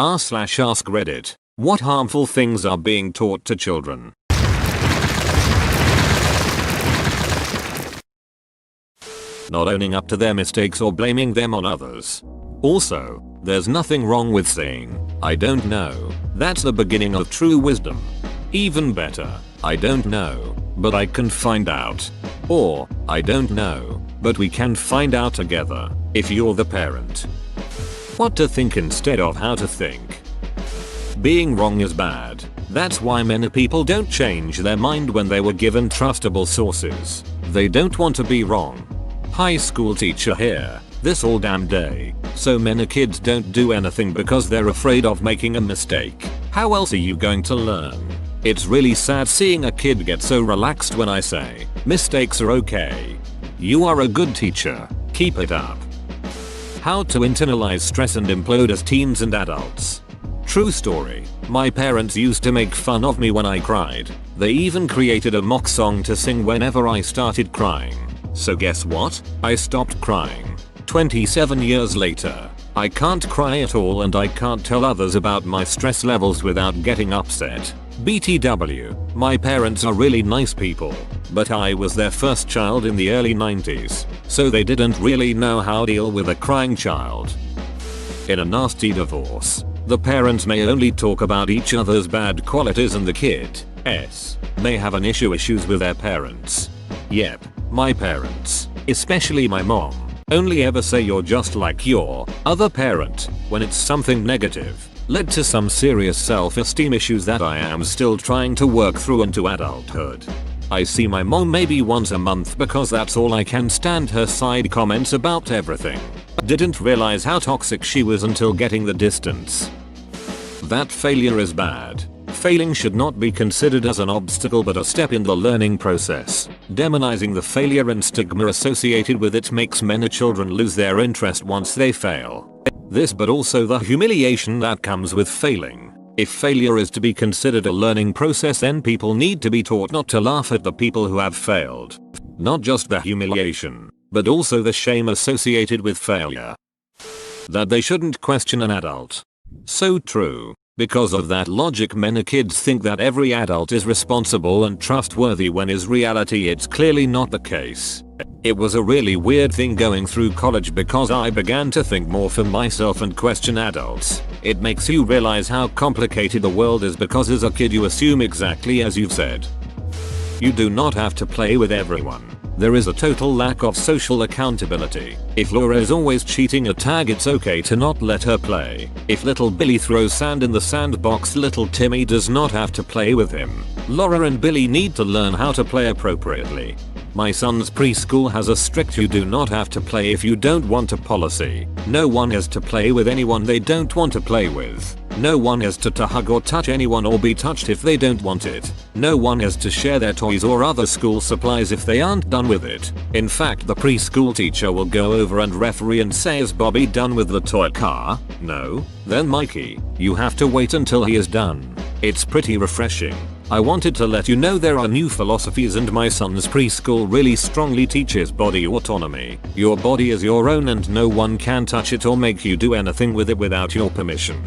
r/AskReddit. What harmful things are being taught to children? Not owning up to their mistakes or blaming them on others. Also, there's nothing wrong with saying, "I don't know." That's the beginning of true wisdom. Even better, "I don't know, but I can find out." Or, "I don't know, but we can find out together," if you're the parent. What to think instead of how to think. Being wrong is bad. That's why many people don't change their mind when they were given trustable sources. They don't want to be wrong. High school teacher here, this all damn day. So many kids don't do anything because they're afraid of making a mistake. How else are you going to learn? It's really sad seeing a kid get so relaxed when I say, "Mistakes are okay. You are a good teacher. Keep it up." How to internalize stress and implode as teens and adults. True story. My parents used to make fun of me when I cried. They even created a mock song to sing whenever I started crying. So guess what? I stopped crying. 27 years later, I can't cry at all and I can't tell others about my stress levels without getting upset. BTW, my parents are really nice people, but I was their first child in the early 90s, so they didn't really know how to deal with a crying child. In a nasty divorce, the parents may only talk about each other's bad qualities and the kid may have an issues with their parents. Yep, my parents, especially my mom, only ever say "you're just like your other parent" when it's something negative. Led to some serious self-esteem issues that I am still trying to work through into adulthood. I see my mom maybe once a month because that's all I can stand her side comments about everything. Didn't realize how toxic she was until getting the distance. That failure is bad. Failing should not be considered as an obstacle but a step in the learning process. Demonizing the failure and stigma associated with it makes many children lose their interest once they fail. This but also the humiliation that comes with failing. If failure is to be considered a learning process, then people need to be taught not to laugh at the people who have failed. Not just the humiliation, but also the shame associated with failure. That they shouldn't question an adult. So true. Because of that logic, many kids think that every adult is responsible and trustworthy when in reality it's clearly not the case. It was a really weird thing going through college because I began to think more for myself and question adults. It makes you realize how complicated the world is because as a kid you assume exactly as you've said. You do not have to play with everyone. There is a total lack of social accountability. If Laura is always cheating a tag, it's okay to not let her play. If little Billy throws sand in the sandbox, little Timmy does not have to play with him. Laura and Billy need to learn how to play appropriately. My son's preschool has a strict "you do not have to play if you don't want" a policy. No one has to play with anyone they don't want to play with. No one has to hug or touch anyone or be touched if they don't want it. No one has to share their toys or other school supplies if they aren't done with it. In fact, the preschool teacher will go over and referee and say, "Is Bobby done with the toy car? No? Then Mikey, you have to wait until he is done." It's pretty refreshing. I wanted to let you know there are new philosophies and my son's preschool really strongly teaches body autonomy. Your body is your own and no one can touch it or make you do anything with it without your permission.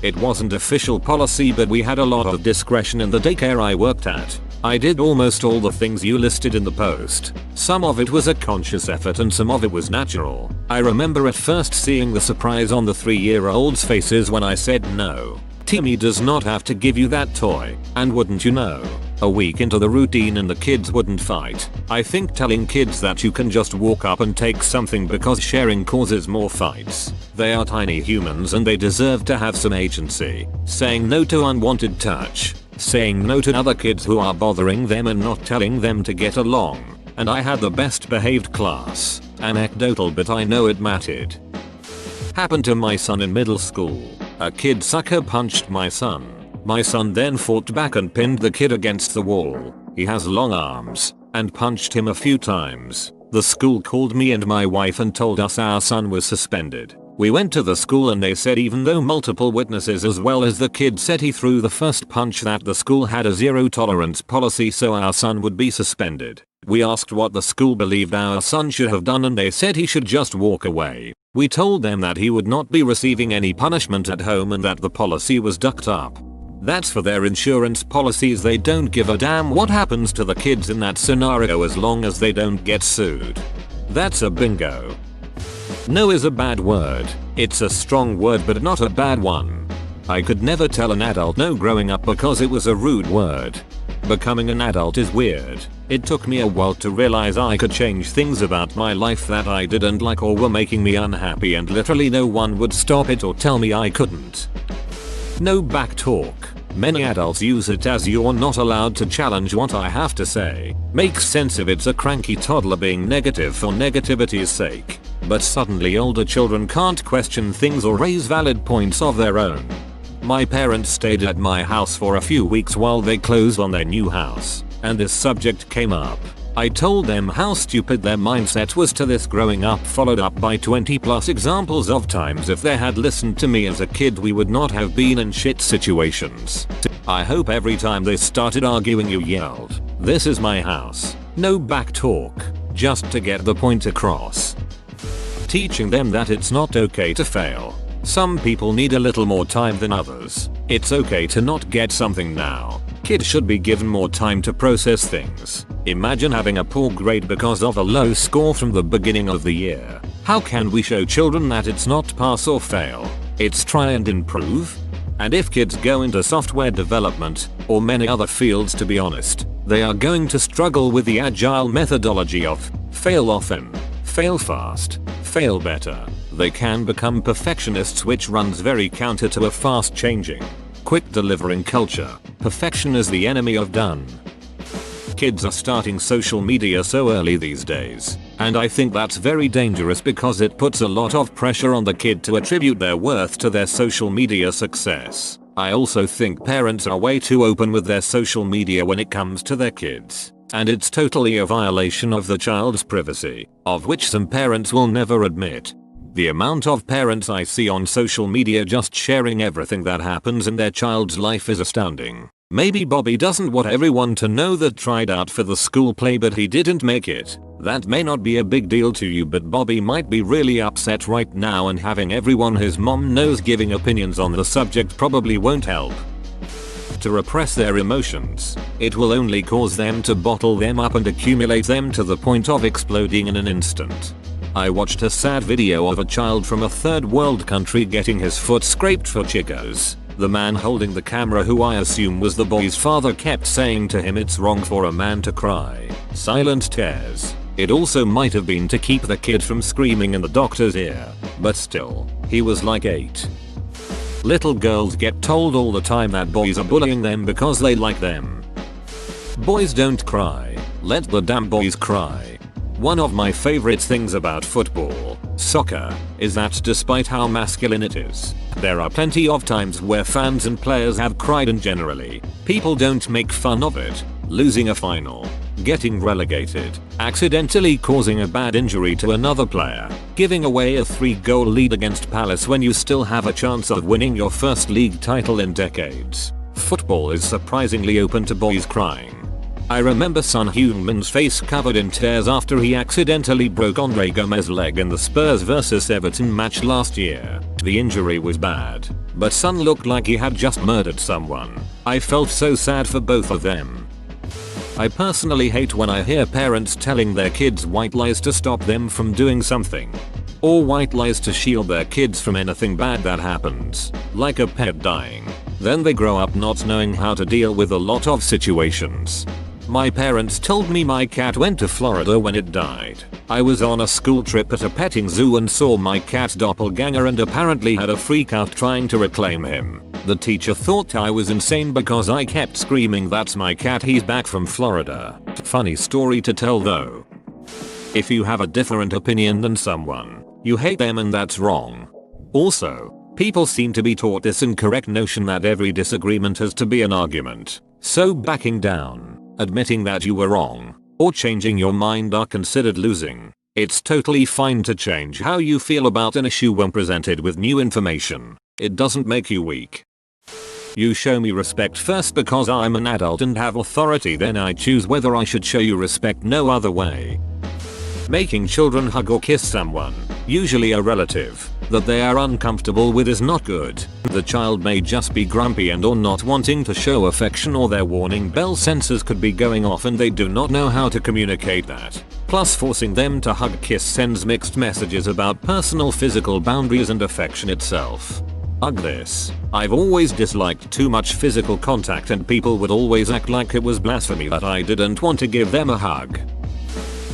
It wasn't official policy, but we had a lot of discretion in the daycare I worked at. I did almost all the things you listed in the post. Some of it was a conscious effort and some of it was natural. I remember at first seeing the surprise on the 3-year-old's faces when I said no. Timmy does not have to give you that toy, and wouldn't you know, a week into the routine and the kids wouldn't fight. I think telling kids that you can just walk up and take something because sharing causes more fights. They are tiny humans and they deserve to have some agency. Saying no to unwanted touch. Saying no to other kids who are bothering them and not telling them to get along. And I had the best behaved class. Anecdotal, but I know it mattered. Happened to my son in middle school. A kid sucker punched my son. My son then fought back and pinned the kid against the wall. He has long arms, and punched him a few times. The school called me and my wife and told us our son was suspended. We went to the school and they said even though multiple witnesses as well as the kid said he threw the first punch, that the school had a zero tolerance policy, so our son would be suspended. We asked what the school believed our son should have done and they said he should just walk away. We told them that he would not be receiving any punishment at home and that the policy was ducked up. That's for their insurance policies. They don't give a damn what happens to the kids in that scenario as long as they don't get sued. That's a bingo. No is a bad word. It's a strong word but not a bad one. I could never tell an adult no growing up because it was a rude word. Becoming an adult is weird. It took me a while to realize I could change things about my life that I didn't like or were making me unhappy, and literally no one would stop it or tell me I couldn't. No back talk. Many adults use it as you're not allowed to challenge what I have to say. Makes sense if it's a cranky toddler being negative for negativity's sake. But suddenly older children can't question things or raise valid points of their own. My parents stayed at my house for a few weeks while they closed on their new house, and this subject came up. I told them how stupid their mindset was to this growing up, followed up by 20+ examples of times if they had listened to me as a kid we would not have been in shit situations. I hope every time they started arguing you yelled, "This is my house." No back talk, just to get the point across. Teaching them that it's not okay to fail. Some people need a little more time than others. It's okay to not get something now. Kids should be given more time to process things. Imagine having a poor grade because of a low score from the beginning of the year. How can we show children that it's not pass or fail? It's try and improve? And if kids go into software development, or many other fields to be honest, they are going to struggle with the agile methodology of fail often, fail fast, fail better. They can become perfectionists, which runs very counter to a fast changing, quick delivering culture. Perfection is the enemy of done. Kids are starting social media so early these days, and I think that's very dangerous because it puts a lot of pressure on the kid to attribute their worth to their social media success. I also think parents are way too open with their social media when it comes to their kids, and it's totally a violation of the child's privacy, of which some parents will never admit. The amount of parents I see on social media just sharing everything that happens in their child's life is astounding. Maybe Bobby doesn't want everyone to know that tried out for the school play but he didn't make it. That may not be a big deal to you, but Bobby might be really upset right now, and having everyone his mom knows giving opinions on the subject probably won't help. To repress their emotions, it will only cause them to bottle them up and accumulate them to the point of exploding in an instant. I watched a sad video of a child from a third world country getting his foot scraped for Chicos. The man holding the camera, who I assume was the boy's father, kept saying to him it's wrong for a man to cry. Silent tears. It also might have been to keep the kid from screaming in the doctor's ear, but still, he was like 8. Little girls get told all the time that boys are bullying them because they like them. Boys don't cry. Let the damn boys cry. One of my favorite things about football, soccer, is that despite how masculine it is, there are plenty of times where fans and players have cried, and generally, people don't make fun of it. Losing a final, getting relegated, accidentally causing a bad injury to another player, giving away a 3-goal lead against Palace when you still have a chance of winning your first league title in decades. Football is surprisingly open to boys crying. I remember Son Heung-min's face covered in tears after he accidentally broke Andre Gomez's leg in the Spurs vs Everton match last year. The injury was bad, but Son looked like he had just murdered someone. I felt so sad for both of them. I personally hate when I hear parents telling their kids white lies to stop them from doing something, or white lies to shield their kids from anything bad that happens, like a pet dying. Then they grow up not knowing how to deal with a lot of situations. My parents told me my cat went to Florida when it died. I was on a school trip at a petting zoo and saw my cat's doppelganger and apparently had a freak out trying to reclaim him. The teacher thought I was insane because I kept screaming, "That's my cat, he's back from Florida." Funny story to tell though. If you have a different opinion than someone, you hate them, and that's wrong. Also, people seem to be taught this incorrect notion that every disagreement has to be an argument. So backing down, admitting that you were wrong, or changing your mind are considered losing. It's totally fine to change how you feel about an issue when presented with new information. It doesn't make you weak. You show me respect first because I'm an adult and have authority, then I choose whether I should show you respect no other way. Making children hug or kiss someone, usually a relative, that they are uncomfortable with is not good. The child may just be grumpy and or not wanting to show affection, or their warning bell sensors could be going off and they do not know how to communicate that. Plus, forcing them to hug kiss sends mixed messages about personal physical boundaries and affection itself. Ugh, this. I've always disliked too much physical contact, and people would always act like it was blasphemy that I didn't want to give them a hug.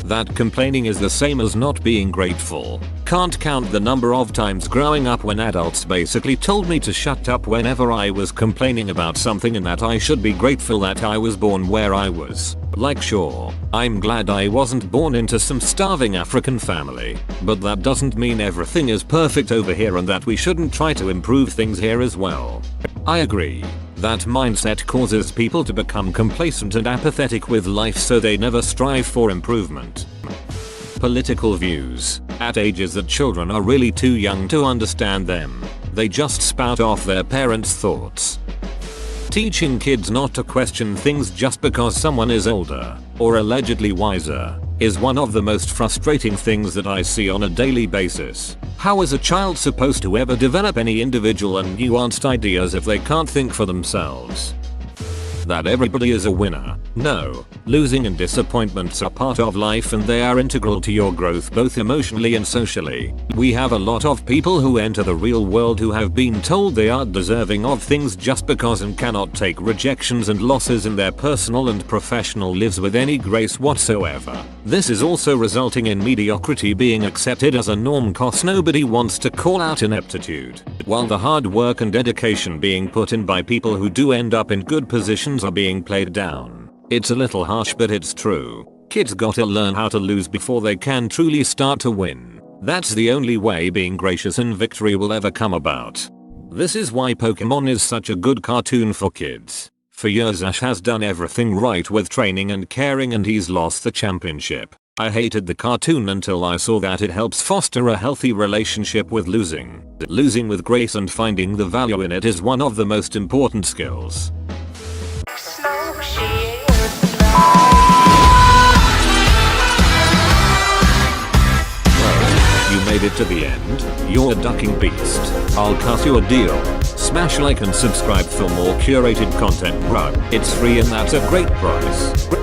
That complaining is the same as not being grateful. Can't count the number of times growing up when adults basically told me to shut up whenever I was complaining about something and that I should be grateful that I was born where I was. Like, sure, I'm glad I wasn't born into some starving African family, but that doesn't mean everything is perfect over here and that we shouldn't try to improve things here as well. I agree. That mindset causes people to become complacent and apathetic with life, so they never strive for improvement. Political views. At ages that children are really too young to understand them, they just spout off their parents' thoughts. Teaching kids not to question things just because someone is older, or allegedly wiser, is one of the most frustrating things that I see on a daily basis. How is a child supposed to ever develop any individual and nuanced ideas if they can't think for themselves? That everybody is a winner. No, losing and disappointments are part of life and they are integral to your growth both emotionally and socially. We have a lot of people who enter the real world who have been told they aren't deserving of things just because and cannot take rejections and losses in their personal and professional lives with any grace whatsoever. This is also resulting in mediocrity being accepted as a norm cause nobody wants to call out ineptitude, while the hard work and dedication being put in by people who do end up in good positions are being played down. It's a little harsh, but it's true. Kids gotta learn how to lose before they can truly start to win. That's the only way being gracious and victory will ever come about. This is why Pokemon is such a good cartoon for kids. For years Ash has done everything right with training and caring and he's lost the championship. I hated the cartoon until I saw that it helps foster a healthy relationship with losing. Losing with grace and finding the value in it is one of the most important skills. You made it to the end? You're a ducking beast. I'll cut you a deal. Smash like and subscribe for more curated content, bro. It's free and that's a great price.